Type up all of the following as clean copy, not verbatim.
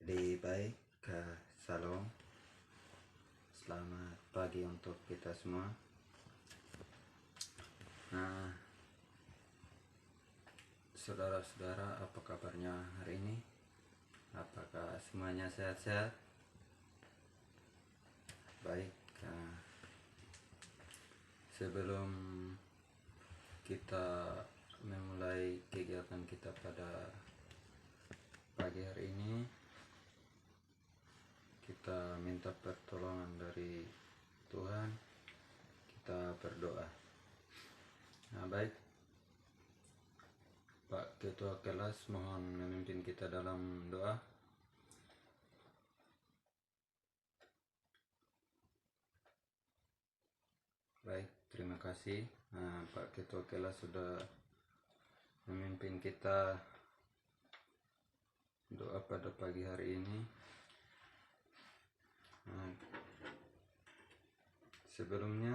Baik, Salam. Selamat pagi untuk kita semua. Nah, saudara-saudara, apa kabarnya hari ini? Apakah semuanya sehat-sehat? Baik, sebelum kita memulai kegiatan kita pada pagi hari ini, kita minta pertolongan dari Tuhan. Kita berdoa. Nah, baik, Pak Ketua Kelas mohon memimpin kita dalam doa. Baik, terima kasih. Pak Ketua Kelas sudah memimpin kita doa pada pagi hari ini. Sebelumnya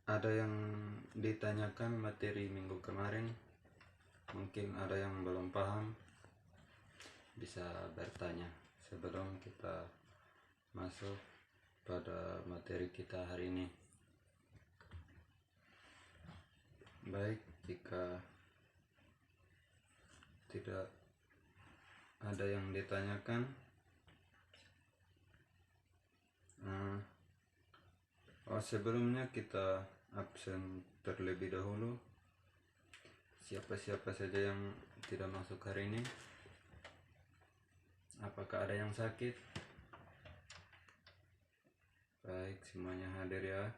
ada yang ditanyakan materi minggu kemarin, mungkin ada yang belum paham, bisa bertanya sebelum kita masuk pada materi kita hari ini. Baik, jika tidak ada yang ditanyakan, sebelumnya kita absen terlebih dahulu. Siapa-siapa saja yang tidak masuk hari ini? Apakah ada yang sakit? Baik, semuanya hadir ya.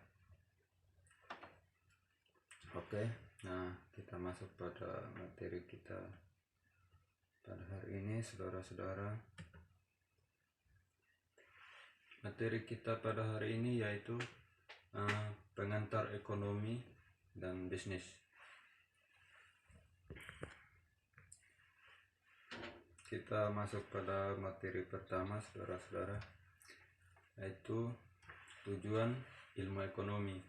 Oke, nah kita masuk pada materi kita pada hari ini, saudara-saudara. Materi kita pada hari ini yaitu pengantar ekonomi dan bisnis. Kita masuk pada materi pertama, saudara-saudara, yaitu tujuan ilmu ekonomi.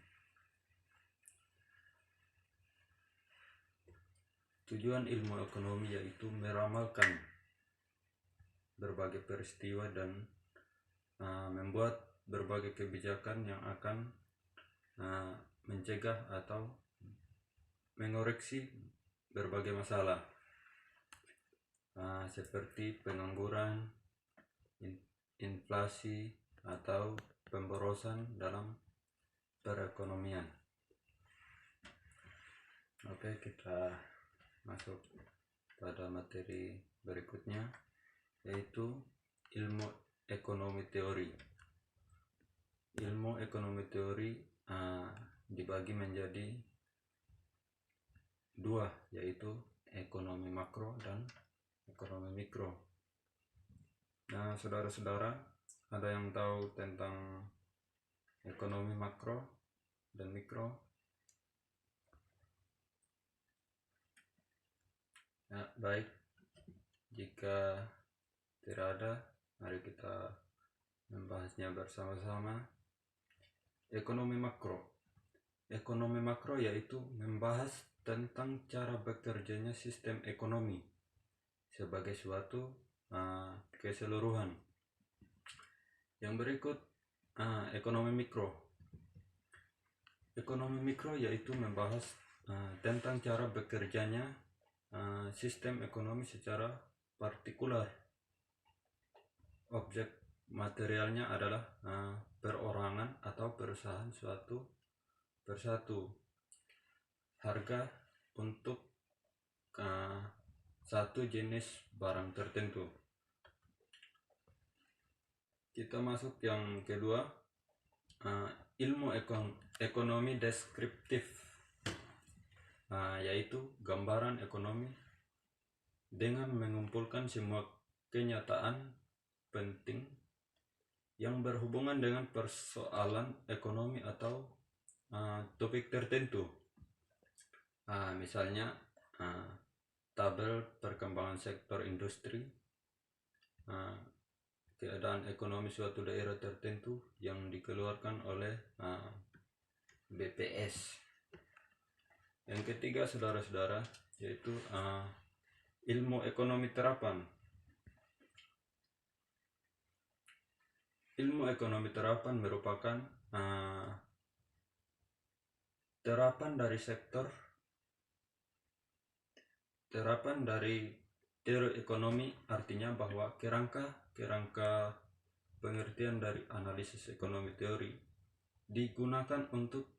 Tujuan ilmu ekonomi yaitu meramalkan berbagai peristiwa dan membuat berbagai kebijakan yang akan mencegah atau mengoreksi berbagai masalah seperti pengangguran, inflasi, atau pemborosan dalam perekonomian. Oke, kita masuk pada materi berikutnya, yaitu ilmu ekonomi teori. Ilmu ekonomi teori dibagi menjadi dua, yaitu ekonomi makro dan ekonomi mikro. Nah, saudara-saudara, ada yang tahu tentang ekonomi makro dan mikro? Nah, baik, jika tidak ada, mari kita membahasnya bersama-sama. Ekonomi makro. Ekonomi makro yaitu membahas tentang cara bekerjanya sistem ekonomi sebagai suatu keseluruhan. Yang berikut ekonomi mikro. Ekonomi mikro yaitu membahas tentang cara bekerjanya sistem ekonomi secara partikular. Objek materialnya adalah perorangan atau perusahaan suatu persatu. Harga untuk satu jenis barang tertentu. Kita masuk yang kedua, ilmu ekonomi deskriptif, yaitu gambaran ekonomi dengan mengumpulkan semua kenyataan penting yang berhubungan dengan persoalan ekonomi atau topik tertentu. Misalnya tabel perkembangan sektor industri, keadaan ekonomi suatu daerah tertentu yang dikeluarkan oleh BPS. Yang ketiga, saudara-saudara, yaitu ilmu ekonomi terapan. Ilmu ekonomi terapan merupakan terapan dari teori ekonomi, artinya bahwa kerangka pengertian dari analisis ekonomi teori digunakan untuk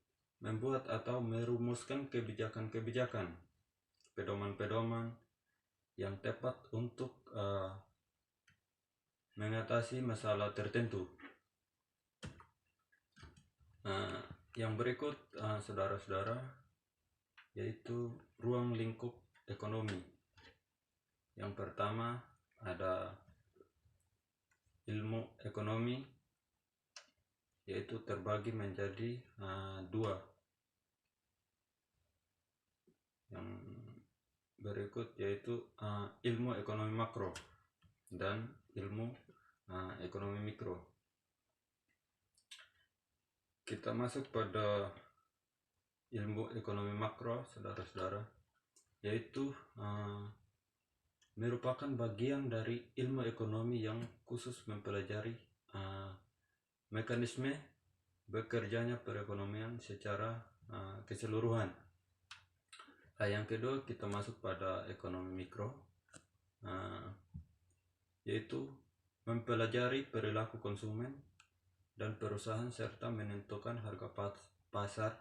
membuat atau merumuskan kebijakan-kebijakan, pedoman-pedoman yang tepat untuk mengatasi masalah tertentu. Yang berikut saudara-saudara, yaitu ruang lingkup ekonomi. Yang pertama ada ilmu ekonomi, yaitu terbagi menjadi dua. Yang berikut yaitu ilmu ekonomi makro dan ilmu ekonomi mikro. Kita masuk pada ilmu ekonomi makro, saudara-saudara, yaitu merupakan bagian dari ilmu ekonomi yang khusus mempelajari mekanisme bekerjanya perekonomian secara keseluruhan. Yang kedua, kita masuk pada ekonomi mikro, yaitu mempelajari perilaku konsumen dan perusahaan serta menentukan harga pasar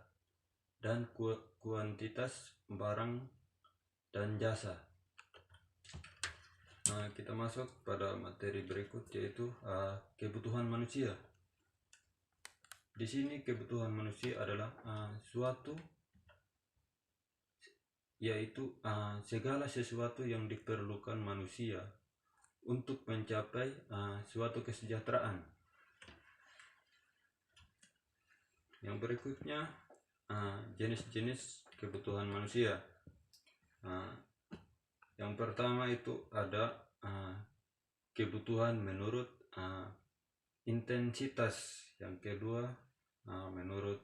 dan kuantitas barang dan jasa. Kita masuk pada materi berikut, yaitu kebutuhan manusia. Di sini kebutuhan manusia adalah yaitu segala sesuatu yang diperlukan manusia untuk mencapai suatu kesejahteraan. Yang berikutnya jenis-jenis kebutuhan manusia. Yang pertama itu ada kebutuhan menurut intensitas. Yang kedua menurut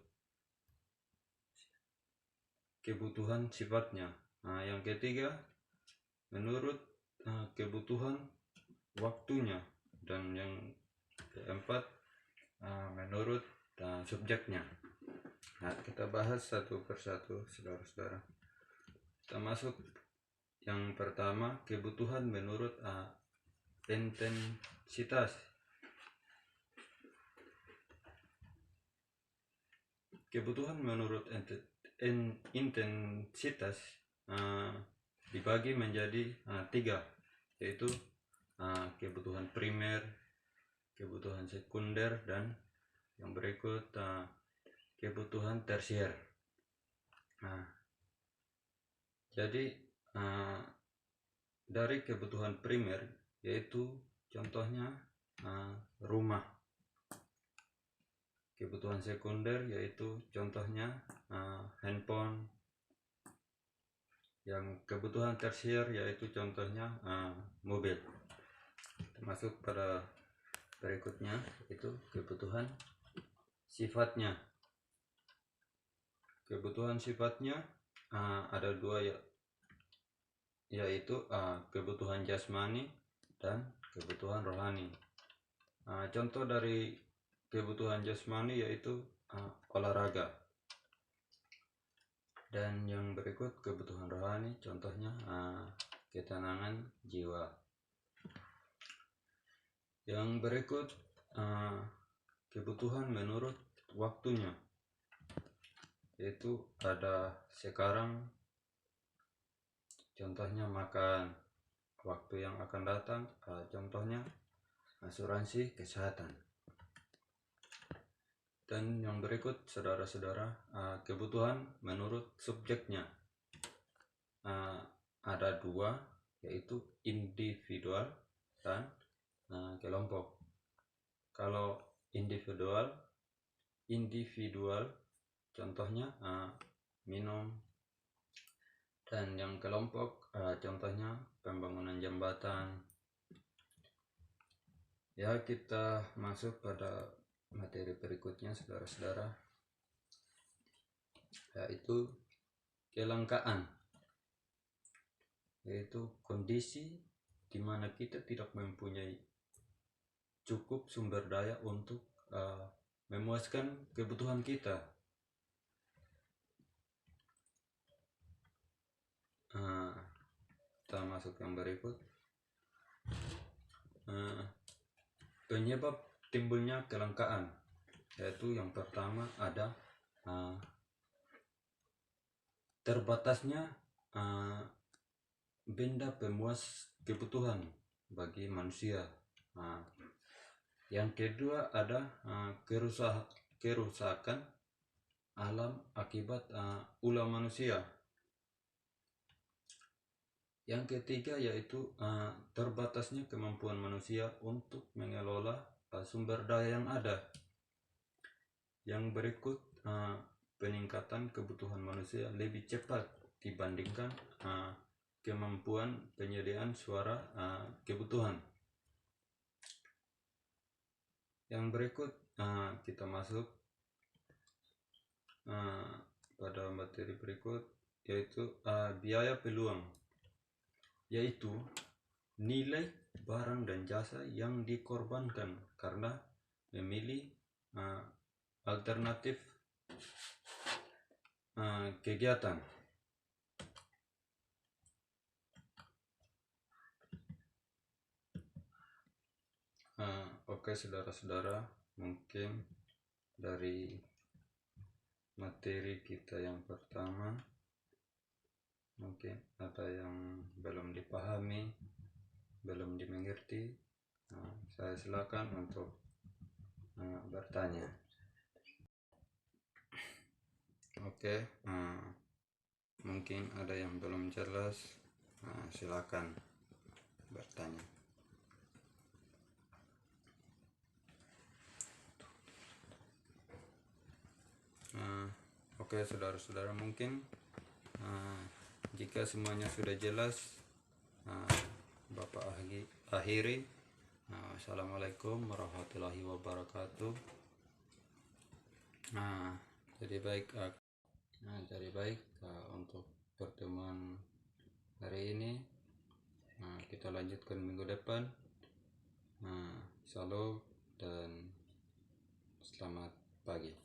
kebutuhan sifatnya. Yang ketiga menurut kebutuhan waktunya, dan yang keempat menurut subjeknya. Kita bahas satu persatu, saudara-saudara. Kita masuk yang pertama, kebutuhan menurut intensitas. Kebutuhan menurut intensitas dibagi menjadi 3, yaitu kebutuhan primer, kebutuhan sekunder, dan yang berikut kebutuhan tersier. Jadi dari kebutuhan primer, yaitu contohnya rumah. Kebutuhan sekunder yaitu contohnya handphone. Yang kebutuhan tersier yaitu contohnya mobil. Masuk pada berikutnya, itu kebutuhan sifatnya. Kebutuhan sifatnya ada dua, yaitu kebutuhan jasmani dan kebutuhan rohani. Contoh dari kebutuhan jasmani yaitu olahraga. Dan yang berikut kebutuhan rohani, contohnya ketenangan jiwa. Yang berikut kebutuhan menurut waktunya, yaitu ada sekarang, contohnya makan. Waktu yang akan datang, contohnya asuransi kesehatan. Dan yang berikut, saudara-saudara, kebutuhan menurut subjeknya. Ada dua, yaitu individual dan kelompok. Kalau individual contohnya minum. Dan yang kelompok contohnya pembangunan jembatan. Ya, kita masuk pada materi berikutnya, saudara-saudara, yaitu kelangkaan. yaitu kondisi di mana kita tidak mempunyai cukup sumber daya untuk memuaskan kebutuhan kita. Kita masuk yang berikut. Penyebab timbulnya kelangkaan, yaitu yang pertama ada terbatasnya benda pemuas kebutuhan bagi manusia. Yang kedua ada kerusakan alam akibat ulah manusia. Yang ketiga yaitu terbatasnya kemampuan manusia untuk mengelola sumber daya yang ada. Yang berikut, peningkatan kebutuhan manusia lebih cepat dibandingkan kemampuan penyediaan suara kebutuhan. Yang berikut, kita masuk pada materi berikut, yaitu biaya peluang, yaitu nilai barang dan jasa yang dikorbankan karena memilih alternatif kegiatan. Oke saudara-saudara, mungkin dari materi kita yang pertama mungkin ada yang belum dipahami, belum dimengerti. Saya silakan untuk bertanya. Oke, mungkin ada yang belum jelas, silakan bertanya. Oke saudara-saudara, mungkin jika semuanya sudah jelas, Bapak akhiri. Assalamualaikum warahmatullahi wabarakatuh. Jadi baik, untuk pertemuan hari ini kita lanjutkan minggu depan. Salam dan selamat pagi.